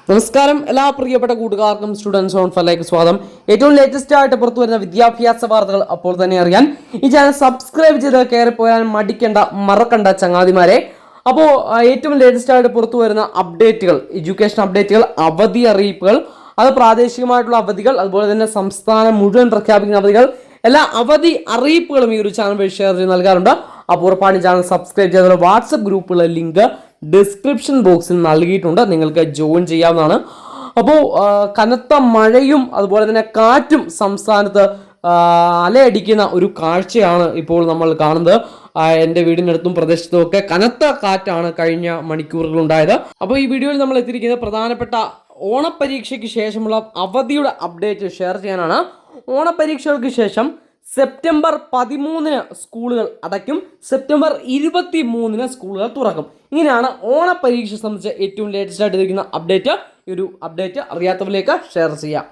നമസ്കാരം എല്ലാ പ്രിയപ്പെട്ട കൂട്ടുകാർക്കും സ്റ്റുഡൻസ് ഓൺ ഫലയ്ക്ക് സ്വാഗതം. ഏറ്റവും ലേറ്റസ്റ്റ് ആയിട്ട് പുറത്തു വരുന്ന വിദ്യാഭ്യാസ വാർത്തകൾ അപ്പോൾ തന്നെ അറിയാൻ ഈ ചാനൽ സബ്സ്ക്രൈബ് ചെയ്ത് കയറിപ്പോയാൽ മറക്കണ്ട ചങ്ങാതിമാരെ. അപ്പോൾ ഏറ്റവും ലേറ്റസ്റ്റ് ആയിട്ട് പുറത്തു വരുന്ന അപ്ഡേറ്റുകൾ, എഡ്യൂക്കേഷൻ അപ്ഡേറ്റുകൾ, അവധി അറിയിപ്പുകൾ, അത് പ്രാദേശികമായിട്ടുള്ള അവധികൾ, അതുപോലെ തന്നെ സംസ്ഥാനം മുഴുവൻ പ്രഖ്യാപിക്കുന്ന അവധികൾ, എല്ലാ അവധി അറിയിപ്പുകളും ഈ ഒരു ചാനൽ വഴി ഷെയർ ചെയ്ത് നൽകാറുണ്ട്. അപ്പോൾ ഉറപ്പാണ് ചാനൽ സബ്സ്ക്രൈബ് ചെയ്ത വാട്സപ്പ് ഗ്രൂപ്പുള്ള ലിങ്ക് ഡിസ്ക്രിപ്ഷൻ ബോക്സിൽ നൽകിയിട്ടുണ്ട്, നിങ്ങൾക്ക് ജോയിൻ ചെയ്യാവുന്നതാണ്. അപ്പോൾ കനത്ത മഴയും അതുപോലെ തന്നെ കാറ്റും സംസ്ഥാനത്ത് അലയടിക്കുന്ന ഒരു കാഴ്ചയാണ് ഇപ്പോൾ നമ്മൾ കാണുന്നത്. എൻ്റെ വീടിനടുത്തും പ്രദേശത്തും ഒക്കെ കനത്ത കാറ്റാണ് കഴിഞ്ഞ മണിക്കൂറുകളുണ്ടായത്. അപ്പോൾ ഈ വീഡിയോയിൽ നമ്മൾ എത്തിയിരിക്കുന്നത് പ്രധാനപ്പെട്ട ഓണപ്പരീക്ഷയ്ക്ക് ശേഷമുള്ള അവധിയുടെ അപ്ഡേറ്റ് ഷെയർ ചെയ്യാനാണ്. ഓണപ്പരീക്ഷകൾക്ക് ശേഷം സെപ്റ്റംബർ 13 സ്കൂളുകൾ അടയ്ക്കും, സെപ്റ്റംബർ 23 സ്കൂളുകൾ തുറക്കും. ഇങ്ങനെയാണ് ഓണപ്പരീക്ഷ സംബന്ധിച്ച് ഏറ്റവും ലേറ്റസ്റ്റ് ആയിട്ട് ഇരിക്കുന്ന അപ്ഡേറ്റ്. ഈ ഒരു അപ്ഡേറ്റ് അറിയാത്തവരിലേക്ക് ഷെയർ ചെയ്യാം.